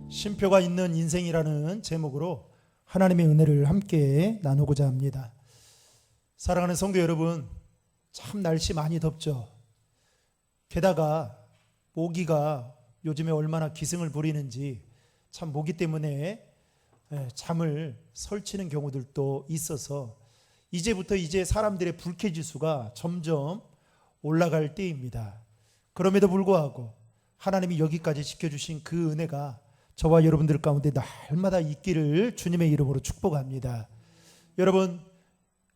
쉼표가 있는 인생이라는 제목으로 하나님의 은혜를 함께 나누고자 합니다. 사랑하는 성도 여러분, 참 날씨 많이 덥죠. 게다가 모기가 요즘에 얼마나 기승을 부리는지 참 모기 때문에 잠을 설치는 경우들도 있어서 이제부터 사람들의 불쾌지수가 점점 올라갈 때입니다. 그럼에도 불구하고 하나님이 여기까지 지켜주신 그 은혜가 저와 여러분들 가운데 날마다 있기를 주님의 이름으로 축복합니다. 여러분,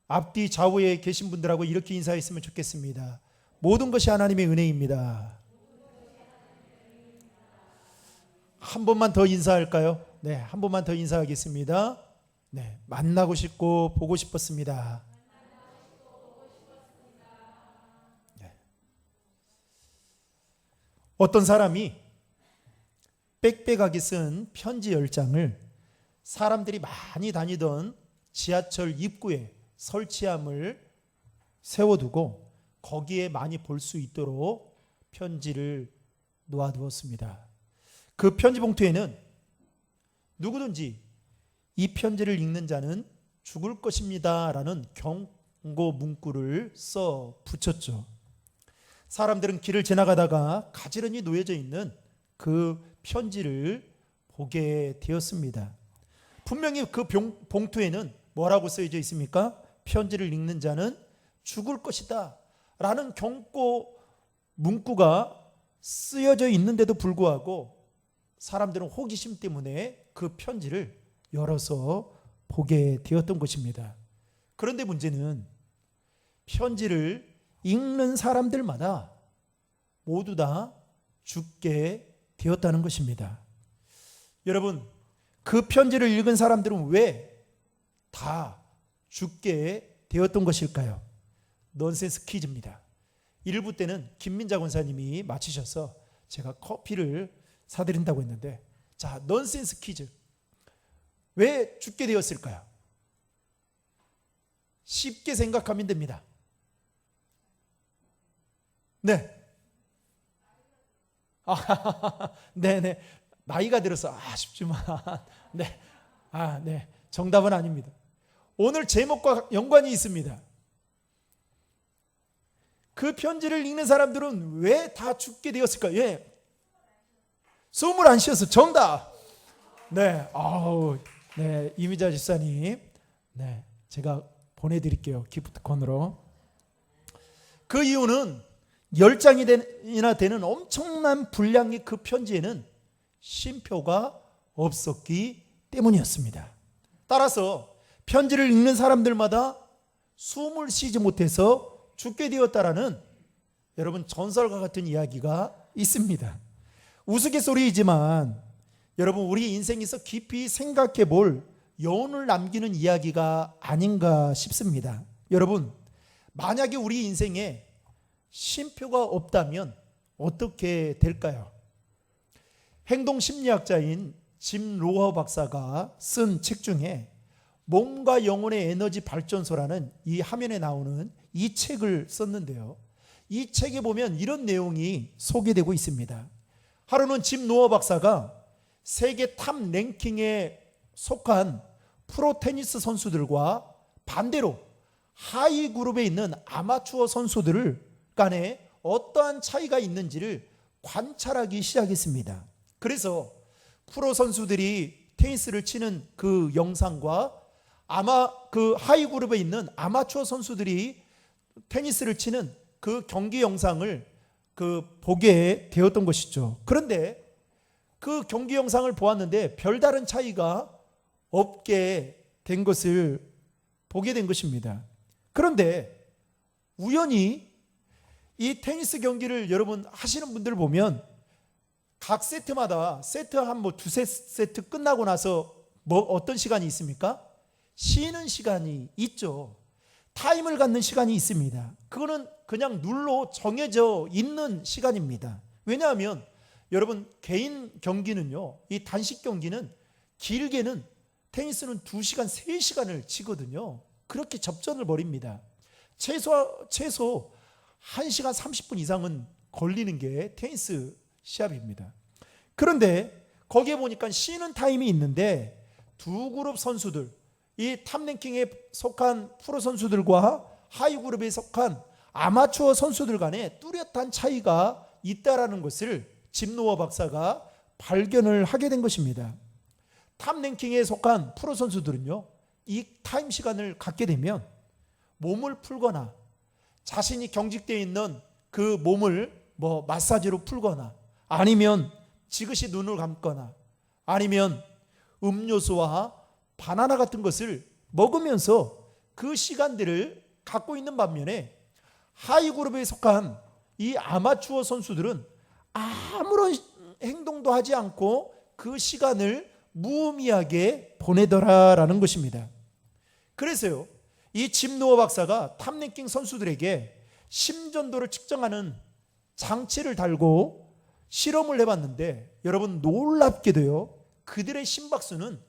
앞뒤 좌우에 계신 분들하고 이렇게 인사했으면 좋겠습니다. 모든 것이 하나님의 은혜입니다. 한 번만 더 인사할까요? 네, 한 번만 더 인사하겠습니다. 네, 만나고 싶고 보고 싶었습니다. 네. 어떤 사람이 빽빽하게 쓴 편지 10장을 사람들이 많이 다니던 지하철 입구에 설치함을 세워두고 거기에 많이 볼 수 있도록 편지를 놓아두었습니다. 그 편지 봉투에는 누구든지 이 편지를 읽는 자는 죽을 것입니다 라는 경고 문구를 써 붙였죠. 사람들은 길을 지나가다가 가지런히 놓여져 있는 그 편지를 보게 되었습니다. 분명히 그 봉투에는 뭐라고 쓰여져 있습니까? 편지를 읽는 자는 죽을 것이다 라는 경고 문구가 쓰여져 있는데도 불구하고 사람들은 호기심 때문에 그 편지를 열어서 보게 되었던 것입니다. 그런데 문제는 편지를 읽는 사람들마다 모두 다 죽게 되었다는 것입니다. 여러분, 그 편지를 읽은 사람들은 왜 다 죽게 되었던 것일까요? 넌센스 퀴즈입니다. 1부 때는 김민자 권사님이 마치셔서 제가 커피를 사드린다고 했는데, 자, 넌센스 퀴즈. 왜 죽게 되었을까요? 쉽게 생각하면 됩니다. 네. 네네. 나이가 들어서 아쉽지만, 네. 네. 정답은 아닙니다. 오늘 제목과 연관이 있습니다. 그 편지를 읽는 사람들은 왜 다 죽게 되었을까요? 예. 숨을 안 쉬어서 정답. 네. 네. 이미자 집사님. 네. 제가 보내드릴게요. 기프트콘으로. 그 이유는 10장이나 되는 엄청난 분량의 그 편지에는 쉼표가 없었기 때문이었습니다. 따라서 편지를 읽는 사람들마다 숨을 쉬지 못해서 죽게 되었다라는 여러분 전설과 같은 이야기가 있습니다. 우스갯소리이지만 여러분 우리 인생에서 깊이 생각해 볼 여운을 남기는 이야기가 아닌가 싶습니다. 여러분, 만약에 우리 인생에 쉼표가 없다면 어떻게 될까요? 행동심리학자인 짐 로허 박사가 쓴 책 중에 몸과 영혼의 에너지 발전소라는 이 화면에 나오는 이 책을 썼는데요. 이 책에 보면 이런 내용이 소개되고 있습니다. 하루는 짐 로허 박사가 세계 탑 랭킹에 속한 프로 테니스 선수들과 반대로 하위 그룹에 있는 아마추어 선수들 간에 어떠한 차이가 있는지를 관찰하기 시작했습니다. 그래서 프로 선수들이 테니스를 치는 그 영상과 그 하위 그룹에 있는 아마추어 선수들이 테니스를 치는 그 경기 영상을 보게 되었던 것이죠. 그런데 그 경기 영상을 보았는데 별다른 차이가 없게 된 것을 보게 된 것입니다. 그런데 우연히 이 테니스 경기를 여러분 하시는 분들 보면 각 세트마다 세트 한 두세 세트 끝나고 나서 어떤 시간이 있습니까? 쉬는 시간이 있죠. 타임을 갖는 시간이 있습니다. 그거는 그냥 룰로 정해져 있는 시간입니다. 왜냐하면 여러분 개인 경기는요, 이 단식 경기는 길게는 테니스는 2시간, 3시간을 치거든요. 그렇게 접전을 벌입니다. 최소 1시간 30분 이상은 걸리는 게 테니스 시합입니다. 그런데 거기에 보니까 쉬는 타임이 있는데 두 그룹 선수들, 이 탑랭킹에 속한 프로 선수들과 하위 그룹에 속한 아마추어 선수들 간에 뚜렷한 차이가 있다라는 것을 짐 노어 박사가 발견을 하게 된 것입니다. 탑랭킹에 속한 프로 선수들은요, 이 타임 시간을 갖게 되면 몸을 풀거나 자신이 경직되어 있는 그 몸을 마사지로 풀거나 아니면 지그시 눈을 감거나 아니면 음료수와 바나나 같은 것을 먹으면서 그 시간들을 갖고 있는 반면에 하위 그룹에 속한 이 아마추어 선수들은 아무런 행동도 하지 않고 그 시간을 무의미하게 보내더라라는 것입니다. 그래서요, 이 짐 노어 박사가 탑랭킹 선수들에게 심전도를 측정하는 장치를 달고 실험을 해봤는데, 여러분 놀랍게도요, 그들의 심박수는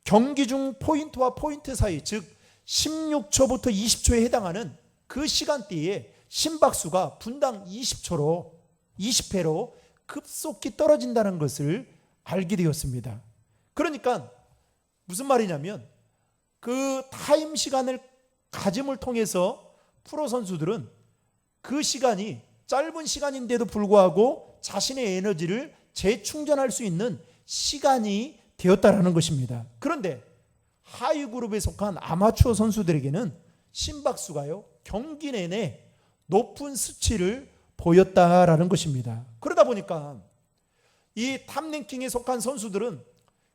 경기 중 포인트와 포인트 사이, 즉 16초부터 20초에 해당하는 그 시간대에 심박수가 분당 20회로 급속히 떨어진다는 것을 알게 되었습니다. 그러니까 무슨 말이냐면 그 타임 시간을 가짐을 통해서 프로 선수들은 그 시간이 짧은 시간인데도 불구하고 자신의 에너지를 재충전할 수 있는 시간이 되었다라는 것입니다. 그런데 하위 그룹에 속한 아마추어 선수들에게는 심박수가요, 경기 내내 높은 수치를 보였다라는 것입니다. 그러다 보니까 이 탑랭킹에 속한 선수들은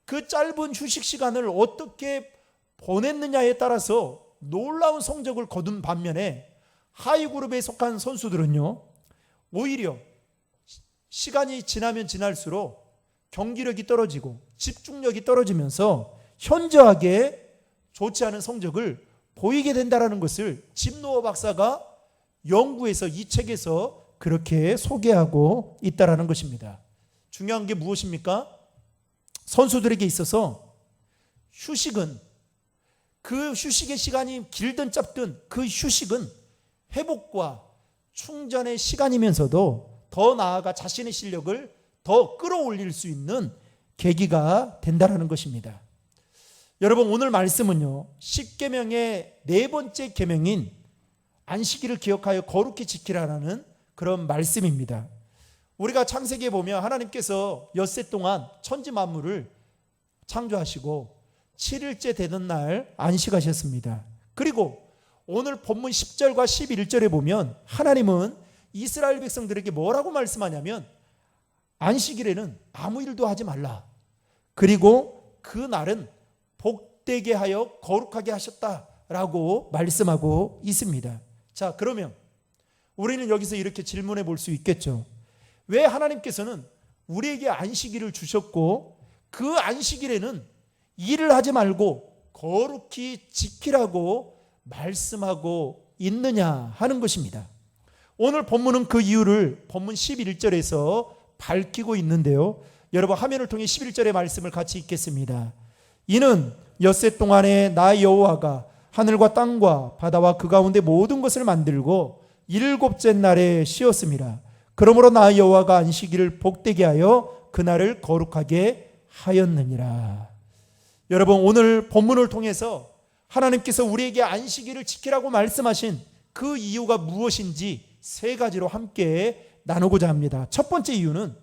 그 짧은 휴식 시간을 어떻게 보냈느냐에 따라서 놀라운 성적을 거둔 반면에 하위 그룹에 속한 선수들은요, 오히려 시간이 지나면 지날수록 경기력이 떨어지고 집중력이 떨어지면서 현저하게 좋지 않은 성적을 보이게 된다는 것을 짐 노어 박사가 연구해서 이 책에서 그렇게 소개하고 있다는 것입니다. 중요한 게 무엇입니까? 선수들에게 있어서 휴식은, 그 휴식의 시간이 길든 짧든 그 휴식은 회복과 충전의 시간이면서도 더 나아가 자신의 실력을 더 끌어올릴 수 있는 계기가 된다는 것입니다. 여러분, 오늘 말씀은요, 10계명의 네 번째 계명인 안식일을 기억하여 거룩히 지키라는 그런 말씀입니다. 우리가 창세기에 보면 하나님께서 엿새 동안 천지 만물을 창조하시고 7일째 되는 날 안식하셨습니다. 그리고 오늘 본문 10절과 11절에 보면 하나님은 이스라엘 백성들에게 뭐라고 말씀하냐면 안식일에는 아무 일도 하지 말라. 그리고 그 날은 복되게 하여 거룩하게 하셨다라고 말씀하고 있습니다. 자, 그러면 우리는 여기서 이렇게 질문해 볼 수 있겠죠. 왜 하나님께서는 우리에게 안식일을 주셨고 그 안식일에는 일을 하지 말고 거룩히 지키라고 말씀하고 있느냐 하는 것입니다. 오늘 본문은 그 이유를 본문 11절에서 밝히고 있는데요, 여러분 화면을 통해 11절의 말씀을 같이 읽겠습니다. 이는 엿새 동안에 나 여호와가 하늘과 땅과 바다와 그 가운데 모든 것을 만들고 일곱째 날에 쉬었음이라. 그러므로 나 여호와가 안식일을 복되게 하여 그날을 거룩하게 하였느니라. 여러분, 오늘 본문을 통해서 하나님께서 우리에게 안식일을 지키라고 말씀하신 그 이유가 무엇인지 세 가지로 함께 나누고자 합니다. 첫 번째 이유는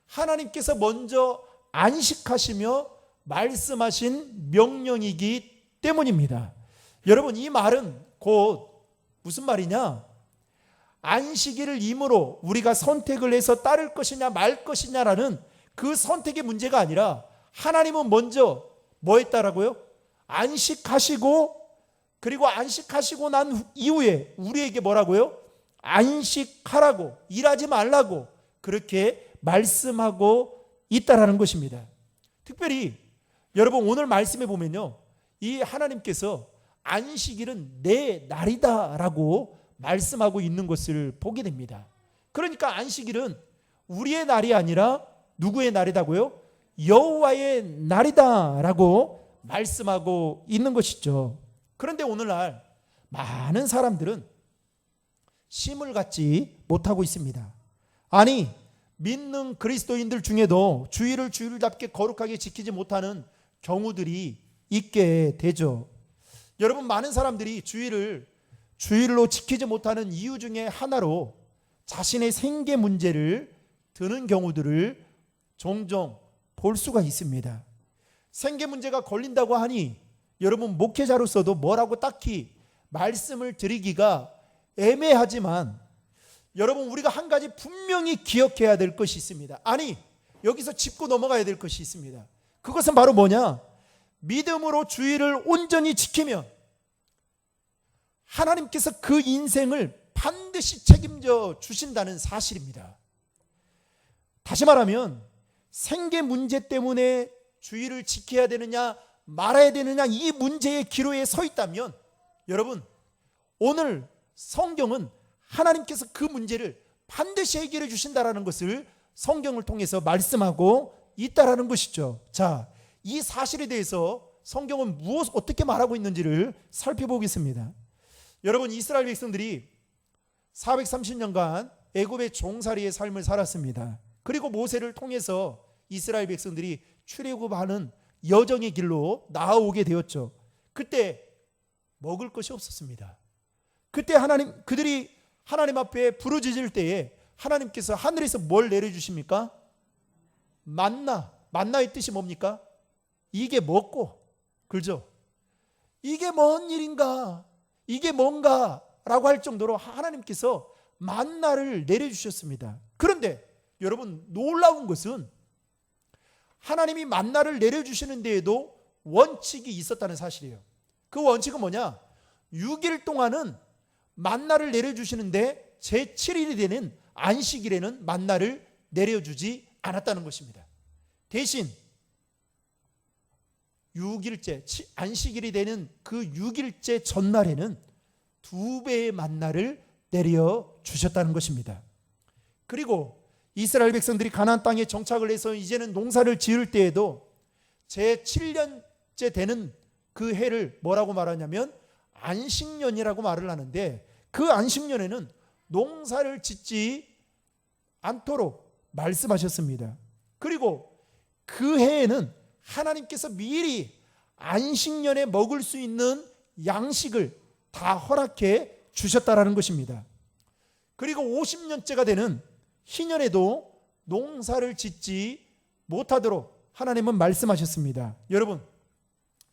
하나님께서 먼저 안식하시며 말씀하신 명령이기 때문입니다. 여러분, 이 말은 곧 무슨 말이냐? 안식일을 임으로 우리가 선택을 해서 따를 것이냐 말 것이냐라는 그 선택의 문제가 아니라 하나님은 먼저 뭐 했다라고요? 안식하시고, 그리고 안식하시고 난 이후에 우리에게 뭐라고요? 안식하라고, 일하지 말라고 그렇게 말씀하고 있다라는 것입니다. 특별히 여러분, 오늘 말씀에 보면요, 이 하나님께서 안식일은 내 날이다라고 말씀하고 있는 것을 보게 됩니다. 그러니까 안식일은 우리의 날이 아니라 누구의 날이다고요? 여호와의 날이다라고 말씀하고 있는 것이죠. 그런데 오늘날 많은 사람들은 쉼을 갖지 못하고 있습니다. 아니, 믿는 그리스도인들 중에도 주일을 주일답게 거룩하게 지키지 못하는 경우들이 있게 되죠. 여러분, 많은 사람들이 주일로 지키지 못하는 이유 중에 하나로 자신의 생계 문제를 드는 경우들을 종종 볼 수가 있습니다. 생계 문제가 걸린다고 하니 여러분, 목회자로서도 뭐라고 딱히 말씀을 드리기가 애매하지만 여러분, 우리가 한 가지 분명히 기억해야 될 것이 있습니다. 아니, 여기서 짚고 넘어가야 될 것이 있습니다. 그것은 바로 뭐냐? 믿음으로 주일을 온전히 지키면 하나님께서 그 인생을 반드시 책임져 주신다는 사실입니다. 다시 말하면 생계 문제 때문에 주일을 지켜야 되느냐 말아야 되느냐 이 문제의 기로에 서 있다면 여러분, 오늘 성경은 하나님께서 그 문제를 반드시 해결해 주신다라는 것을 성경을 통해서 말씀하고 있다라는 것이죠. 자, 이 사실에 대해서 성경은 어떻게 말하고 있는지를 살펴보겠습니다. 여러분, 이스라엘 백성들이 430년간 애굽의 종살이의 삶을 살았습니다. 그리고 모세를 통해서 이스라엘 백성들이 출애굽하는 여정의 길로 나아오게 되었죠. 그때 먹을 것이 없었습니다. 그때 그들이 하나님 앞에 부르짖을 때에 하나님께서 하늘에서 뭘 내려주십니까? 만나의 뜻이 뭡니까? 이게 먹고, 그렇죠? 이게 뭔 일인가? 이게 뭔가? 라고 할 정도로 하나님께서 만나를 내려주셨습니다. 그런데 여러분, 놀라운 것은 하나님이 만나를 내려주시는 데에도 원칙이 있었다는 사실이에요. 그 원칙은 뭐냐? 6일 동안은 만나를 내려주시는데 제7일이 되는 안식일에는 만나를 내려주지 않았다는 것입니다. 대신 6일째 안식일이 되는 그 6일째 전날에는 2배의 만나를 내려주셨다는 것입니다. 그리고 이스라엘 백성들이 가나안 땅에 정착을 해서 이제는 농사를 지을 때에도 제7년째 되는 그 해를 뭐라고 말하냐면 안식년이라고 말을 하는데, 그 안식년에는 농사를 짓지 않도록 말씀하셨습니다. 그리고 그 해에는 하나님께서 미리 안식년에 먹을 수 있는 양식을 다 허락해 주셨다라는 것입니다. 그리고 50년째가 되는 희년에도 농사를 짓지 못하도록 하나님은 말씀하셨습니다. 여러분,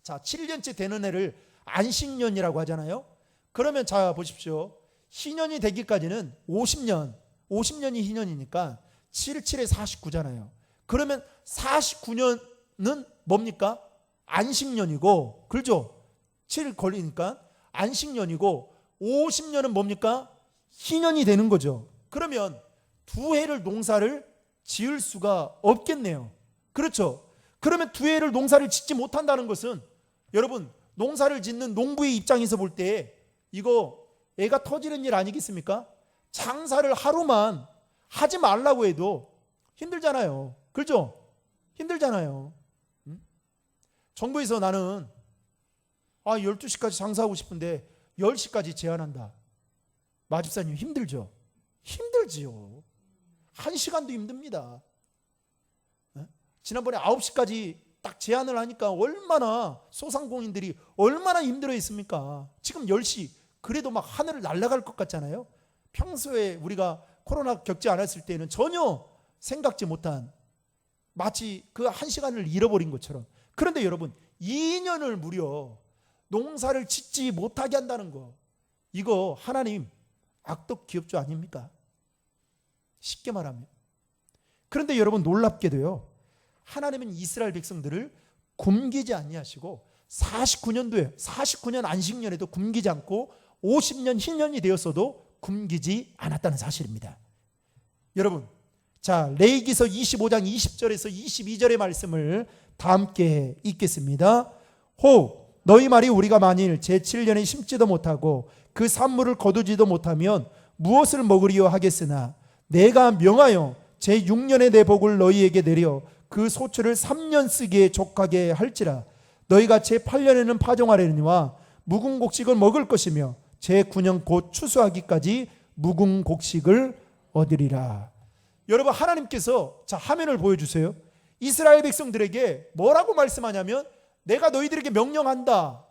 자, 7년째 되는 해를 안식년이라고 하잖아요. 그러면 자 보십시오. 희년이 되기까지는 50년이 희년이니까 7, 7에 49잖아요. 그러면 49년은 뭡니까? 안식년이고, 그렇죠? 7 걸리니까 안식년이고, 50년은 뭡니까? 희년이 되는 거죠. 그러면 2해를 농사를 지을 수가 없겠네요. 그렇죠? 그러면 2해를 농사를 짓지 못한다는 것은 여러분, 농사를 짓는 농부의 입장에서 볼 때 이거 애가 터지는 일 아니겠습니까? 장사를 하루만 하지 말라고 해도 힘들잖아요. 그렇죠? 힘들잖아요. 정부에서 나는 12시까지 장사하고 싶은데 10시까지 제한한다. 마집사님 힘들죠? 힘들지요. 1시간도 힘듭니다. 지난번에 9시까지 딱 제한을 하니까 얼마나 소상공인들이 얼마나 힘들어했습니까? 지금 10시 그래도 막 하늘을 날아갈 것 같잖아요. 평소에 우리가 코로나 겪지 않았을 때는 전혀 생각지 못한, 마치 그 1시간을 잃어버린 것처럼. 그런데 여러분, 2년을 무려 농사를 짓지 못하게 한다는 거, 이거 하나님 악덕 기업주 아닙니까? 쉽게 말하면. 그런데 여러분, 놀랍게도요, 하나님은 이스라엘 백성들을 굶기지 아니하시고 49년 안식년에도 굶기지 않고 50년 희년이 되었어도 굶기지 않았다는 사실입니다. 여러분, 자, 레위기서 25장 20절에서 22절의 말씀을 다 함께 읽겠습니다. 혹 너희 말이 우리가 만일 제7년에 심지도 못하고 그 산물을 거두지도 못하면 무엇을 먹으리요 하겠으나 내가 명하여 제6년에 내 복을 너희에게 내려 그 소출을 3년 쓰기에 족하게 할지라. 너희가 제8년에는 파종하려니와 묵은 곡식을 먹을 것이며 제9년 곧 추수하기까지 묵은 곡식을 얻으리라. 여러분 하나님께서 자 화면을 보여주세요. 이스라엘 백성들에게 뭐라고 말씀하냐면 내가 너희들에게 명령한다.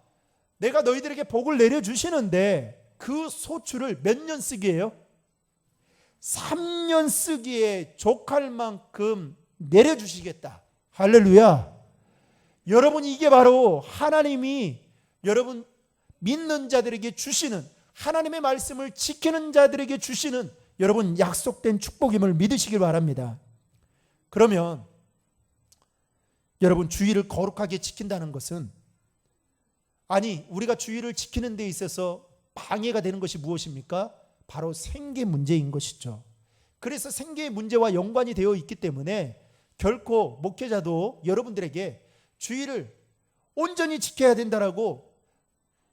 내가 너희들에게 복을 내려주시는데 그 소출을 몇 년 쓰기예요? 3년 쓰기에 족할 만큼 내려주시겠다. 할렐루야. 여러분 이게 바로 하나님이 여러분 믿는 자들에게 주시는 하나님의 말씀을 지키는 자들에게 주시는 여러분 약속된 축복임을 믿으시길 바랍니다. 그러면 여러분 주의를 거룩하게 지킨다는 것은 아니 우리가 주의를 지키는 데 있어서 방해가 되는 것이 무엇입니까? 바로 생계 문제인 것이죠. 그래서 생계의 문제와 연관이 되어 있기 때문에 결코 목회자도 여러분들에게 주의를 온전히 지켜야 된다라고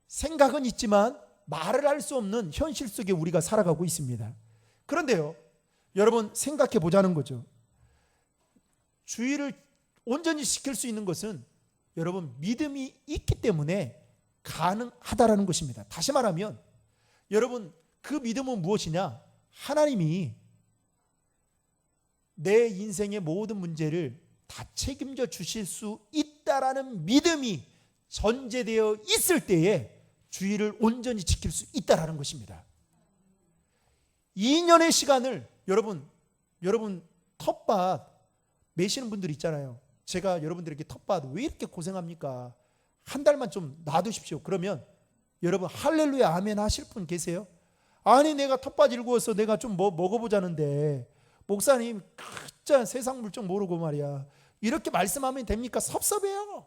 생각은 있지만 말을 할 수 없는 현실 속에 우리가 살아가고 있습니다. 그런데요, 여러분 생각해 보자는 거죠. 주의를 온전히 지킬 수 있는 것은 여러분 믿음이 있기 때문에 가능하다라는 것입니다. 다시 말하면 여러분 그 믿음은 무엇이냐? 하나님이 내 인생의 모든 문제를 다 책임져 주실 수 있다라는 믿음이 전제되어 있을 때에 주의를 온전히 지킬 수 있다라는 것입니다. 2년의 시간을 여러분 텃밭 매시는 분들 있잖아요. 제가 여러분들에게 텃밭 왜 이렇게 고생합니까? 한 달만 좀 놔두십시오. 그러면 여러분 할렐루야 아멘 하실 분 계세요? 아니 내가 텃밭 일구어서 내가 좀 뭐 먹어보자는데 목사님 진짜 세상 물정 모르고 말이야 이렇게 말씀하면 됩니까? 섭섭해요.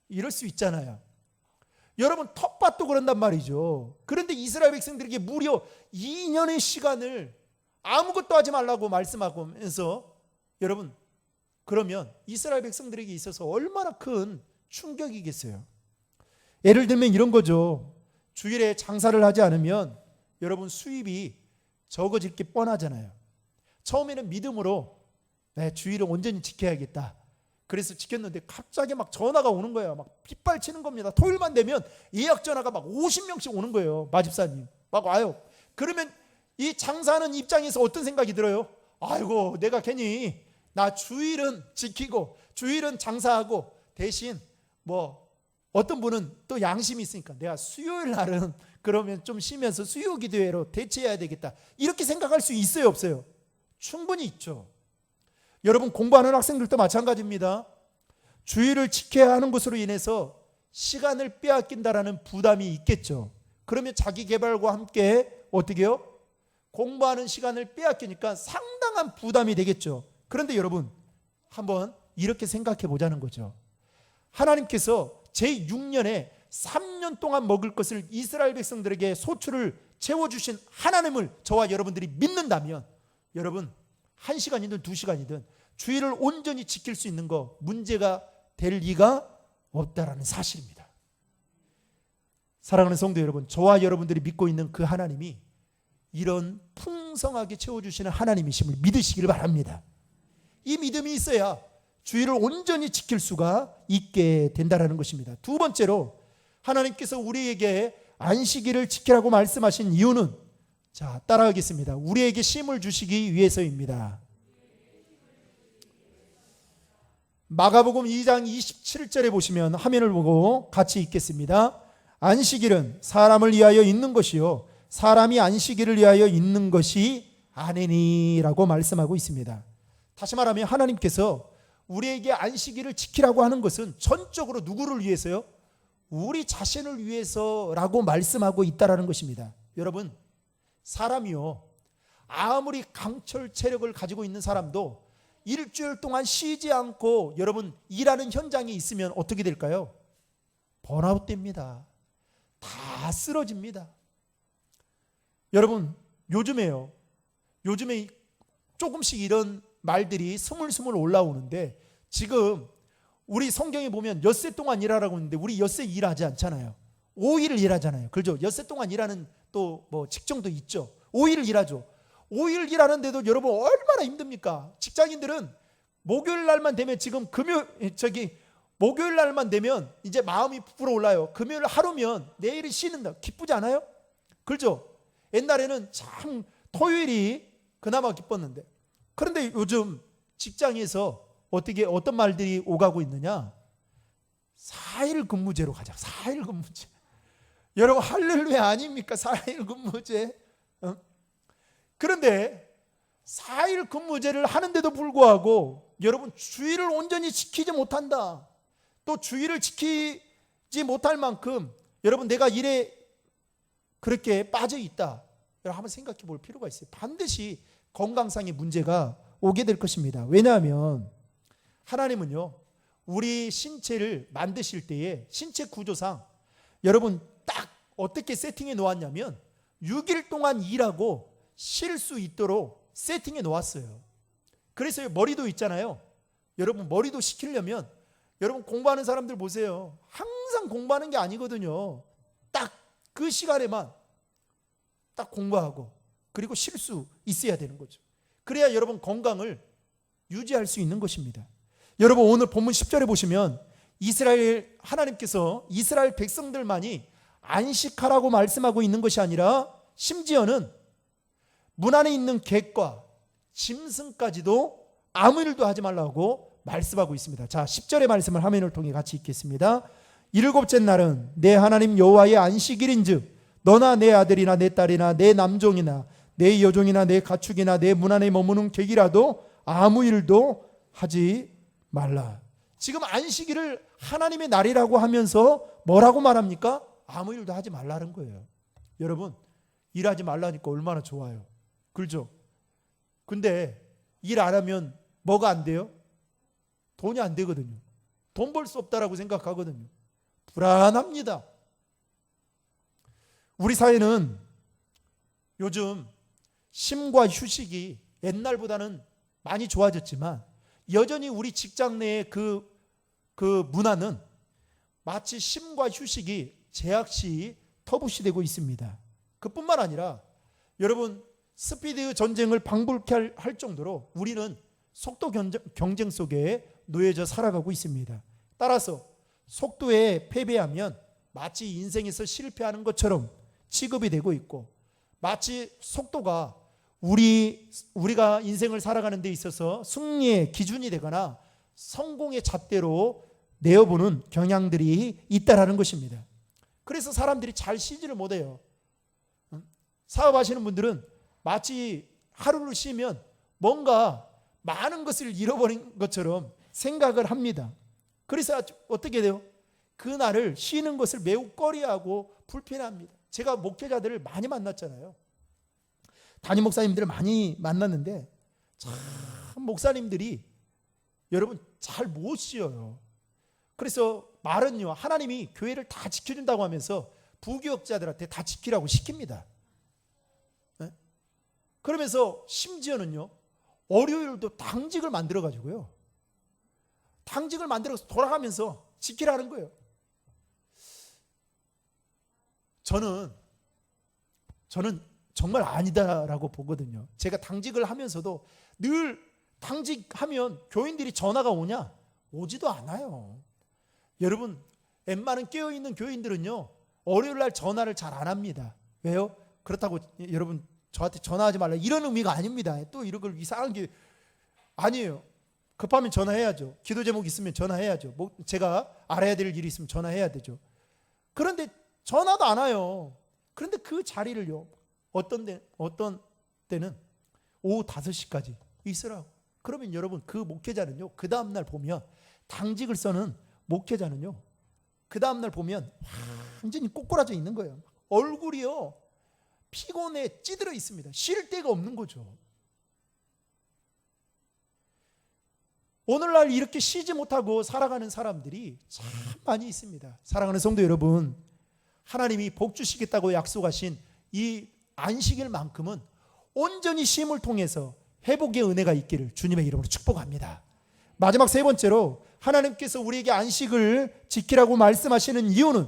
이럴 수 있잖아요. 여러분 텃밭도 그런단 말이죠. 그런데 이스라엘 백성들에게 무려 2년의 시간을 아무것도 하지 말라고 말씀하면서 여러분 그러면 이스라엘 백성들에게 있어서 얼마나 큰 충격이겠어요. 예를 들면 이런 거죠. 주일에 장사를 하지 않으면 여러분 수입이 적어질 게 뻔하잖아요. 처음에는 믿음으로 주일을 온전히 지켜야겠다. 그래서 지켰는데 갑자기 막 전화가 오는 거예요. 막 빗발치는 겁니다. 토요일만 되면 예약 전화가 막 50명씩 오는 거예요. 마집사님 막 와요. 그러면 이 장사하는 입장에서 어떤 생각이 들어요? 아이고 내가 괜히 나 주일은 지키고 주일은 장사하고 대신 뭐 어떤 분은 또 양심이 있으니까 내가 수요일 날은 그러면 좀 쉬면서 수요 기도회로 대체해야 되겠다. 이렇게 생각할 수 있어요, 없어요? 충분히 있죠. 여러분 공부하는 학생들도 마찬가지입니다. 주의를 지켜야 하는 것으로 인해서 시간을 빼앗긴다라는 부담이 있겠죠. 그러면 자기 개발과 함께 어떻게 해요? 공부하는 시간을 빼앗기니까 상당한 부담이 되겠죠. 그런데 여러분 한번 이렇게 생각해 보자는 거죠. 하나님께서 제6년에 3년 동안 먹을 것을 이스라엘 백성들에게 소출을 채워주신 하나님을 저와 여러분들이 믿는다면 여러분 1시간이든 2시간이든 주의를 온전히 지킬 수 있는 거 문제가 될 리가 없다라는 사실입니다. 사랑하는 성도 여러분, 저와 여러분들이 믿고 있는 그 하나님이 이런 풍성하게 채워주시는 하나님이심을 믿으시길 바랍니다. 이 믿음이 있어야 주의를 온전히 지킬 수가 있게 된다는 것입니다. 두 번째로 하나님께서 우리에게 안식일을 지키라고 말씀하신 이유는 자 따라하겠습니다. 우리에게 쉼을 주시기 위해서입니다. 마가복음 2장 27절에 보시면 화면을 보고 같이 읽겠습니다. 안식일은 사람을 위하여 있는 것이요 사람이 안식일을 위하여 있는 것이 아니니라고 말씀하고 있습니다. 다시 말하면 하나님께서 우리에게 안식일을 지키라고 하는 것은 전적으로 누구를 위해서요? 우리 자신을 위해서라고 말씀하고 있다라는 것입니다. 여러분 사람이요 아무리 강철 체력을 가지고 있는 사람도 일주일 동안 쉬지 않고 여러분 일하는 현장에 있으면 어떻게 될까요? 번아웃 됩니다. 다 쓰러집니다. 여러분 요즘에 조금씩 이런 말들이 스물스물 올라오는데 지금 우리 성경에 보면 엿새 동안 일하라고 했는데 우리 엿새 일하지 않잖아요. 5일을 일하잖아요. 그렇죠? 엿새 동안 일하는 또 뭐 직종도 있죠. 5일을 일하죠. 5일 일하는데도 여러분 얼마나 힘듭니까? 직장인들은 목요일 날만 되면 지금 목요일 날만 되면 이제 마음이 부풀어 올라요. 금요일 하루면 내일이 쉬는 날 기쁘지 않아요? 그렇죠? 옛날에는 참 토요일이 그나마 기뻤는데 그런데 요즘 직장에서 어떤 말들이 오가고 있느냐? 4일 근무제로 가자. 4일 근무제. 여러분 할렐루야 아닙니까? 4일 근무제. 그런데 4일 근무제를 하는데도 불구하고 여러분 주의를 온전히 지키지 못한다. 또 주의를 지키지 못할 만큼 여러분 내가 일에 그렇게 빠져 있다. 여러분 한번 생각해 볼 필요가 있어요. 반드시 건강상의 문제가 오게 될 것입니다. 왜냐하면 하나님은요, 우리 신체를 만드실 때에 신체 구조상 여러분 딱 어떻게 세팅해 놓았냐면 6일 동안 일하고 쉴 수 있도록 세팅해 놓았어요. 그래서 머리도 있잖아요. 여러분 머리도 식히려면 여러분 공부하는 사람들 보세요. 항상 공부하는 게 아니거든요. 딱 그 시간에만 딱 공부하고 그리고 쉴 수 있어야 되는 거죠. 그래야 여러분 건강을 유지할 수 있는 것입니다. 여러분 오늘 본문 10절에 보시면 하나님께서 이스라엘 백성들만이 안식하라고 말씀하고 있는 것이 아니라 심지어는 문 안에 있는 객과 짐승까지도 아무 일도 하지 말라고 말씀하고 있습니다. 자, 10절의 말씀을 화면을 통해 같이 읽겠습니다. 일곱째 날은 내 하나님 여호와의 안식일인즉 너나 내 아들이나 내 딸이나 내 남종이나 내 여종이나 내 가축이나 내 문 안에 머무는 객이라도 아무 일도 하지 말라. 지금 안식일을 하나님의 날이라고 하면서 뭐라고 말합니까? 아무 일도 하지 말라는 거예요. 여러분 일하지 말라니까 얼마나 좋아요. 그렇죠? 근데 일 안 하면 뭐가 안 돼요? 돈이 안 되거든요. 돈 벌 수 없다라고 생각하거든요. 불안합니다. 우리 사회는 요즘 쉼과 휴식이 옛날보다는 많이 좋아졌지만 여전히 우리 직장 내의 그 문화는 마치 쉼과 휴식이 제약시 터부시되고 있습니다. 그뿐만 아니라 여러분 스피드 전쟁을 방불케 할 정도로 우리는 속도 경쟁 속에 놓여져 살아가고 있습니다. 따라서 속도에 패배하면 마치 인생에서 실패하는 것처럼 취급이 되고 있고 마치 속도가 우리가 인생을 살아가는 데 있어서 승리의 기준이 되거나 성공의 잣대로 내어보는 경향들이 있다라는 것입니다. 그래서 사람들이 잘 쉬지를 못해요. 사업하시는 분들은 마치 하루를 쉬면 뭔가 많은 것을 잃어버린 것처럼 생각을 합니다. 그래서 어떻게 돼요? 그날을 쉬는 것을 매우 꺼려하고 불편합니다. 제가 목회자들을 많이 만났잖아요. 담임 목사님들을 많이 만났는데 참 목사님들이 여러분 잘 못 쉬어요. 그래서 말은요, 하나님이 교회를 다 지켜준다고 하면서 부교역자들한테 다 지키라고 시킵니다. 네? 그러면서 심지어는요, 월요일도 당직을 만들어가지고요, 당직을 만들어서 돌아가면서 지키라는 거예요. 저는 정말 아니다라고 보거든요. 제가 당직을 하면서도 늘 당직하면 교인들이 전화가 오냐? 오지도 않아요. 여러분 웬만한 깨어있는 교인들은요 월요일 날 전화를 잘 안 합니다. 왜요? 그렇다고 여러분 저한테 전화하지 말라 이런 의미가 아닙니다. 또 이런 걸 이상한 게 아니에요. 급하면 전화해야죠. 기도 제목 있으면 전화해야죠. 뭐 제가 알아야 될 일이 있으면 전화해야 되죠. 그런데 전화도 안 와요. 그런데 그 자리를요 어떤 때는 오후 5시까지 있으라고. 그러면 여러분 그 목회자는요 그 다음날 보면 당직을 써는 목회자는요 그 다음날 보면 완전히 꼬꾸라져 있는 거예요. 얼굴이요 피곤에 찌들어 있습니다. 쉴 데가 없는 거죠. 오늘날 이렇게 쉬지 못하고 살아가는 사람들이 참 많이 있습니다. 사랑하는 성도 여러분, 하나님이 복 주시겠다고 약속하신 이 안식일만큼은 온전히 쉼을 통해서 회복의 은혜가 있기를 주님의 이름으로 축복합니다. 마지막 세 번째로 하나님께서 우리에게 안식을 지키라고 말씀하시는 이유는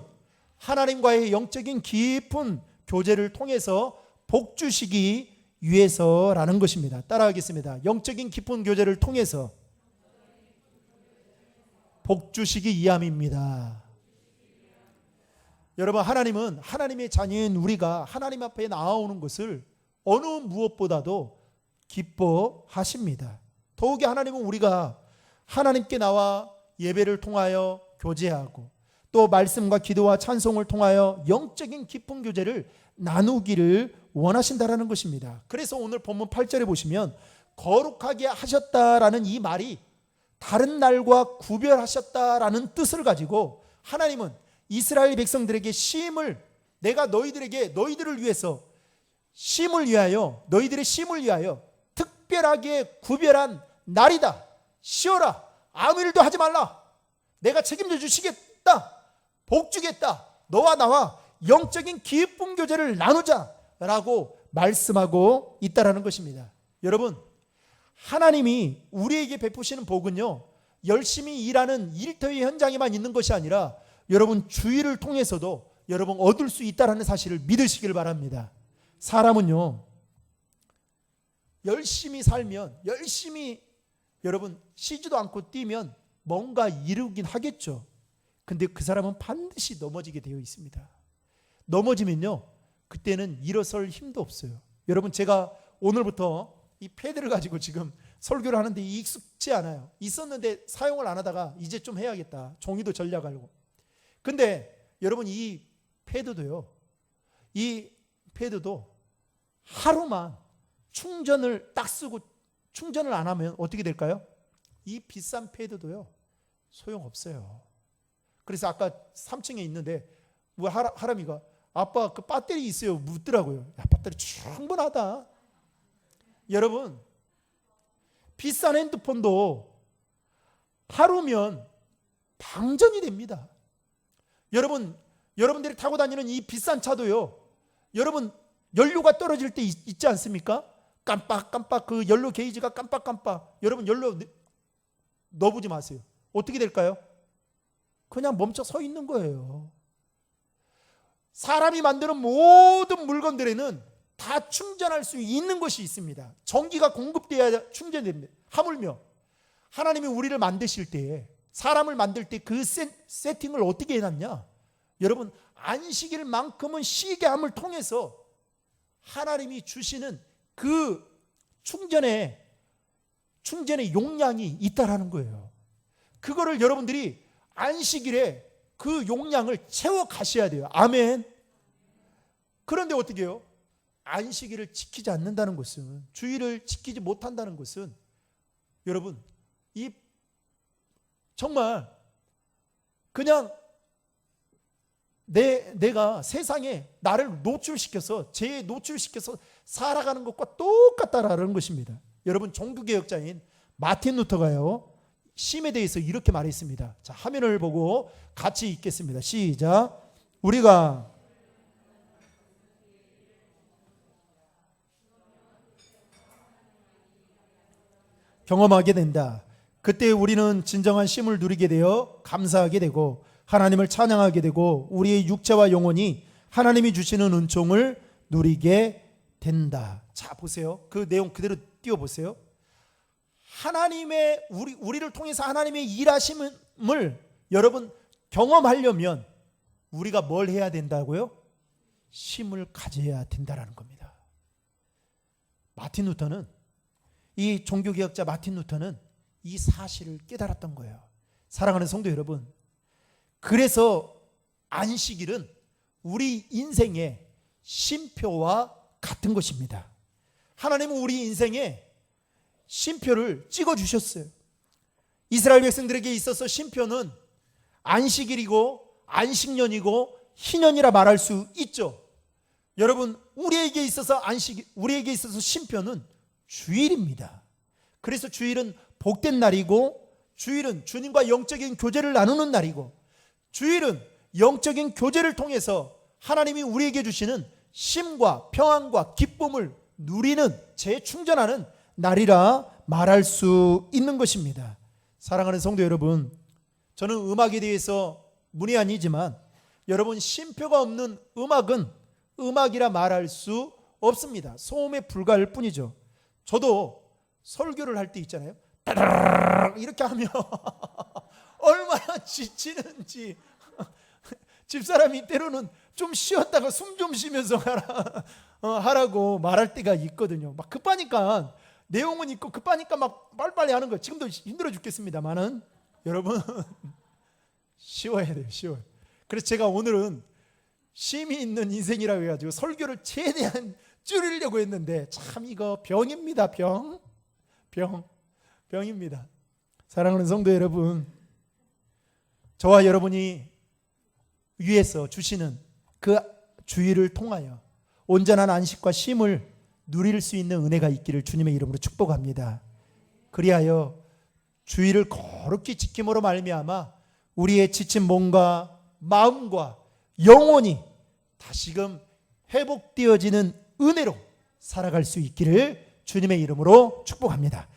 하나님과의 영적인 깊은 교제를 통해서 복 주시기 위해서라는 것입니다. 따라하겠습니다. 영적인 깊은 교제를 통해서 복 주시기 위함입니다. 여러분 하나님은 하나님의 자녀인 우리가 하나님 앞에 나아오는 것을 어느 무엇보다도 기뻐하십니다. 더욱이 하나님은 우리가 하나님께 나와 예배를 통하여 교제하고 또 말씀과 기도와 찬송을 통하여 영적인 깊은 교제를 나누기를 원하신다라는 것입니다. 그래서 오늘 본문 8절에 보시면 거룩하게 하셨다라는 이 말이 다른 날과 구별하셨다라는 뜻을 가지고 하나님은 이스라엘 백성들에게 쉼을, 내가 너희들을 위해서 쉼을 위하여, 너희들의 쉼을 위하여 특별하게 구별한 날이다. 쉬어라. 아무 일도 하지 말라. 내가 책임져 주시겠다. 복 주겠다. 너와 나와 영적인 기쁨 교제를 나누자라고 말씀하고 있다라는 것입니다. 여러분, 하나님이 우리에게 베푸시는 복은요, 열심히 일하는 일터의 현장에만 있는 것이 아니라 여러분 주일을 통해서도 여러분 얻을 수 있다라는 사실을 믿으시길 바랍니다. 사람은요, 열심히 살면, 열심히 여러분 쉬지도 않고 뛰면 뭔가 이루긴 하겠죠. 근데 그 사람은 반드시 넘어지게 되어 있습니다. 넘어지면요, 그때는 일어설 힘도 없어요. 여러분, 제가 오늘부터 이 패드를 가지고 지금 설교를 하는데 익숙치 않아요. 있었는데 사용을 안 하다가 이제 좀 해야겠다. 종이도 전략 알고. 근데 여러분, 이 패드도 하루만 충전을 딱 쓰고 충전을 안 하면 어떻게 될까요? 이 비싼 패드도요, 소용없어요. 그래서 아까 3층에 있는데 뭐 하람이가 아빠 그 배터리 있어요 묻더라고요. 야, 배터리 충분하다. 여러분, 비싼 핸드폰도 하루면 방전이 됩니다. 여러분들이 타고 다니는 이 비싼 차도요, 여러분 연료가 떨어질 때 있지 않습니까? 깜빡깜빡 그 연료 게이지가 깜빡깜빡. 여러분 연료 넣어보지 마세요. 어떻게 될까요? 그냥 멈춰 서 있는 거예요. 사람이 만드는 모든 물건들에는 다 충전할 수 있는 것이 있습니다. 전기가 공급돼야 충전됩니다. 하물며 하나님이 우리를 만드실 때, 사람을 만들 때 그 세팅을 어떻게 해놨냐? 여러분, 안식일만큼은 쉬게 함을 통해서 하나님이 주시는 그 충전의 용량이 있다라는 거예요. 그거를 여러분들이 안식일에 그 용량을 채워 가셔야 돼요. 아멘. 그런데 어떻게 해요? 안식일을 지키지 않는다는 것은, 주일을 지키지 못한다는 것은, 여러분, 이 정말 그냥 내가 세상에 나를 노출시켜서, 죄에 노출시켜서 살아가는 것과 똑같다라는 것입니다. 여러분, 종교개혁자인 마틴 루터가요, 쉼에 대해서 이렇게 말했습니다. 자, 화면을 보고 같이 읽겠습니다. 시작. 우리가 경험하게 된다. 그때 우리는 진정한 쉼을 누리게 되어 감사하게 되고 하나님을 찬양하게 되고 우리의 육체와 영혼이 하나님이 주시는 은총을 누리게 된다. 자, 보세요. 그 내용 그대로 띄워보세요. 하나님의 우리를 통해서 하나님의 일하심을 여러분 경험하려면 우리가 뭘 해야 된다고요? 쉼을 가져야 된다라는 겁니다. 마틴 루터는, 이 종교개혁자 마틴 루터는 이 사실을 깨달았던 거예요. 사랑하는 성도 여러분, 그래서 안식일은 우리 인생의 쉼표와 같은 것입니다. 하나님은 우리 인생에 쉼표를 찍어주셨어요. 이스라엘 백성들에게 있어서 쉼표는 안식일이고 안식년이고 희년이라 말할 수 있죠. 여러분, 우리에게 있어서 쉼표는 주일입니다. 그래서 주일은 복된 날이고, 주일은 주님과 영적인 교제를 나누는 날이고, 주일은 영적인 교제를 통해서 하나님이 우리에게 주시는 쉼과 평안과 기쁨을 누리는, 재충전하는 날이라 말할 수 있는 것입니다. 사랑하는 성도 여러분, 저는 음악에 대해서 문외한이지만 여러분, 쉼표가 없는 음악은 음악이라 말할 수 없습니다. 소음에 불과할 뿐이죠. 저도 설교를 할 때 있잖아요. 따라라락 이렇게 하면 얼마나 지치는지. 집사람이 때로는 좀 쉬었다가 숨 좀 쉬면서 하라고 말할 때가 있거든요. 막 급하니까 내용은 있고 급하니까 막 빨리빨리 하는 거 지금도 힘들어 죽겠습니다만은 여러분 쉬워야 돼요. 쉬워요. 그래서 제가 오늘은 쉼이 있는 인생이라고 해가지고 설교를 최대한 줄이려고 했는데 참 이거 병입니다. 병입니다. 사랑하는 성도 여러분, 저와 여러분이 위에서 주시는 그 주의를 통하여 온전한 안식과 쉼을 누릴 수 있는 은혜가 있기를 주님의 이름으로 축복합니다. 그리하여 주의를 거룩히 지킴으로 말미암아 우리의 지친 몸과 마음과 영혼이 다시금 회복되어지는 은혜로 살아갈 수 있기를 주님의 이름으로 축복합니다.